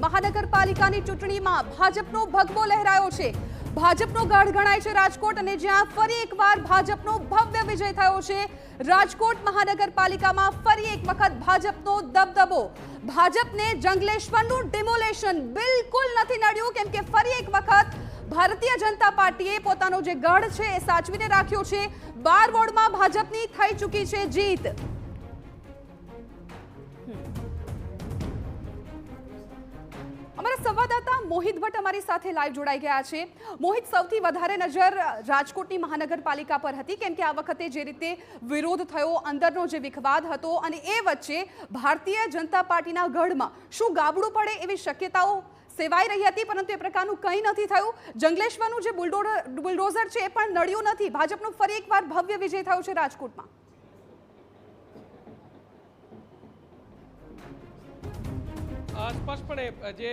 મહાનગરપાલિકાની ચૂંટણીમાં ભાજપનો ભગવો લહેરાયો છે। ભાજપનો ગઢ ગણાય છે રાજકોટ, અને જ્યાં ફરી એકવાર ભાજપનો ભવ્ય વિજય થયો છે। રાજકોટ મહાનગરપાલિકામાં ફરી એક વખત ભાજપનો દબદબો। ભાજપને જંગલેશ્વરનું ડિમોલેશન બિલકુલ નથી નડ્યું, કેમ કે ફરી એક વખત ભારતીય જનતા પાર્ટીએ પોતાનો જે ગઢ છે એ સાચવીને રાખ્યો છે। 12 વોર્ડમાં ભાજપની થઈ ચૂકી છે જીત। અમારા સંવાદદાતા મોહિત ભટ્ટ અમારી સાથે લાઈવ જોડાઈ ગયા છે। મોહિત, સૌથી વધારે નજર રાજકોટની મહાનગરપાલિકા પર હતી, કેમ કે આ વખતે જે રીતે વિરોધ થયો, અંદરનો જે વિખવાદ હતો, અને એ વચ્ચે ભારતીય જનતા પાર્ટીના ગઢમાં શું ગાબડું પડે એવી શક્યતાઓ સેવાઈ રહી હતી, પરંતુ એ પ્રકારનું કંઈ નથી થયું। જંગલેશ્વરનું જે બુલડોઝર છે એ પણ નડ્યું નથી। ભાજપનો ફરી એકવાર ભવ્ય વિજય થયો છે રાજકોટમાં। સ્પષ્ટપણે જે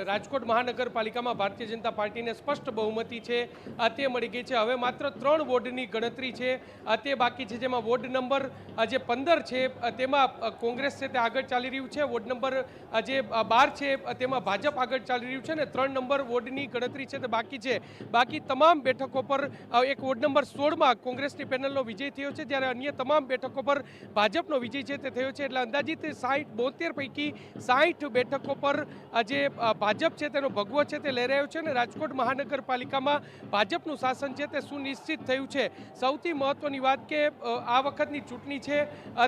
રાજકોટ મહાનગરપાલિકામાં ભારતીય જનતા પાર્ટીને સ્પષ્ટ બહુમતી છે તે મળી ગઈ છે। હવે માત્ર 3 વોર્ડની ગણતરી છે તે બાકી છે, જેમાં વોર્ડ નંબર જે 15 છે તેમાં કોંગ્રેસ છે તે આગળ ચાલી રહ્યું છે। વોર્ડ નંબર જે 12 છે તેમાં ભાજપ આગળ ચાલી રહ્યું છે, અને 3 નંબર વોર્ડની ગણતરી છે તે બાકી છે। બાકી તમામ બેઠકો પર એક વોર્ડ નંબર 16માં કોંગ્રેસની પેનલનો વિજય થયો છે, જ્યારે અન્ય તમામ બેઠકો પર ભાજપનો વિજય છે તે થયો છે। એટલે અંદાજિત 72 પૈકી 60 બેઠકો પર જે ભાજપ છે તેનો ભગવો છે તે લહેરાયો છે, અને રાજકોટ મહાનગરપાલિકામાં ભાજપનું શાસન છે તે સુનિશ્ચિત થયું છે। સૌથી મહત્વની વાત કે આ વખતની ચૂંટણી છે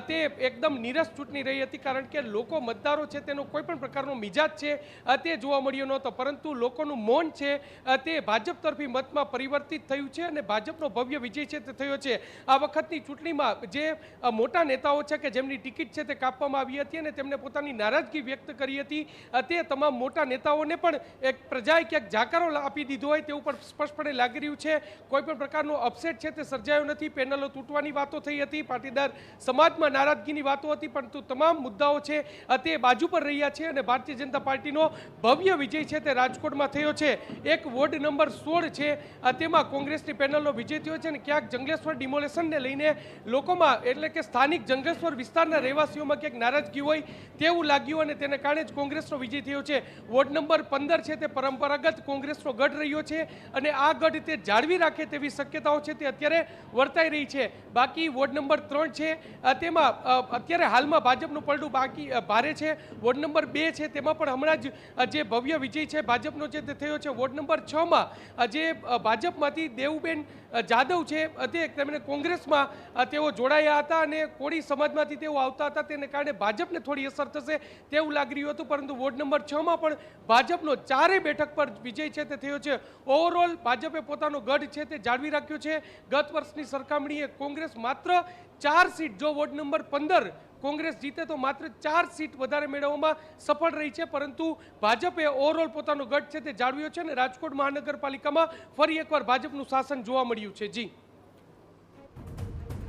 તે એકદમ નીરસ ચૂંટણી રહી હતી, કારણ કે લોકો મતદારો છે તેનો કોઈ પણ પ્રકારનો મિજાજ છે તે જોવા મળ્યો નહોતો, પરંતુ લોકોનું મૌન છે તે ભાજપ તરફી મતમાં પરિવર્તિત થયું છે, અને ભાજપનો ભવ્ય વિજય છે તે થયો છે। આ વખતની ચૂંટણીમાં જે મોટા નેતાઓ છે કે જેમની ટિકિટ છે તે કાપવામાં આવી હતી અને તેમને પોતાની નારાજગી વ્યક્ત કરી હતી, તે તમામ મોટા નેતાઓને પણ એક પ્રજાએ ક્યાંક જાકારો આપી દીધો હોય તેવું પણ સ્પષ્ટપણે લાગી રહ્યું છે। કોઈ પણ પ્રકારનો અપસેટ છે તે સર્જાયો નથી। પેનલો તૂટવાની વાતો થઈ હતી, પાટીદાર સમાજમાં નારાજગીની વાતો હતી, પરંતુ તમામ મુદ્દાઓ છે તે બાજુ પર રહ્યા છે, અને ભારતીય જનતા પાર્ટીનો ભવ્ય વિજય છે તે રાજકોટમાં થયો છે। એક વોર્ડ નંબર 16 છે તેમાં કોંગ્રેસની પેનલનો વિજય થયો છે, અને ક્યાંક જંગલેશ્વર ડિમોલેશનને લઈને લોકોમાં, એટલે કે સ્થાનિક જંગલેશ્વર વિસ્તારના રહેવાસીઓમાં ક્યાંક નારાજગી હોય તેવું લાગ્યું, અને તેને કારણે જ કોંગ્રેસનો વિજય થયો છે। વોર્ડ નંબર 15 છે તે પરંપરાગત કોંગ્રેસનો ગઢ રહ્યો છે, અને આ ગઢ તે જાળવી રાખે તેવી શક્યતાઓ છે તે અત્યારે વર્તાઈ રહી છે। બાકી વોર્ડ નંબર 3 છે તેમાં અત્યારે હાલમાં ભાજપનું પલડું ભારે છે। વોર્ડ નંબર 2 છે તેમાં પણ હમણાં જ જે ભવ્ય વિજય છે ભાજપનો છે તે થયો છે। વોર્ડ નંબર 6માં જે ભાજપમાંથી દેવુબેન જાદવ છે તેમણે કોંગ્રેસમાં તેઓ જોડાયા હતા, અને કોળી સમાજમાંથી તેઓ આવતા હતા, તેને કારણે ભાજપને થોડી અસર થશે તેવું લાગી રહ્યું હતું, પરંતુ વોર્ડ નંબર 6માં પણ ભાજપનો 4 બેઠક પર વિજય છે તે થયો છે। ઓવરઓલ ભાજપે પોતાનો ગઢ છે તે જાળવી રાખ્યો છે। ગત વર્ષની સરખામણીએ કોંગ્રેસ માત્ર 4 સીટ, જો વોર્ડ નંબર 15 કોંગ્રેસ જીતે તો માત્ર 4 સીટ વધારે મેળવવામાં સફળ રહી છે, પરંતુ ભાજપે ઓવરઓલ પોતાનો ગઢ છે તે જાળવ્યો છે, અને રાજકોટ મહાનગરપાલિકામાં ફરી એકવાર ભાજપનું શાસન જોવા મળ્યું છે। જી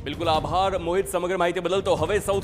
બિલકુલ, આભાર મોહિત સમગ્ર માહિતી બદલ। તો હવે સૌથી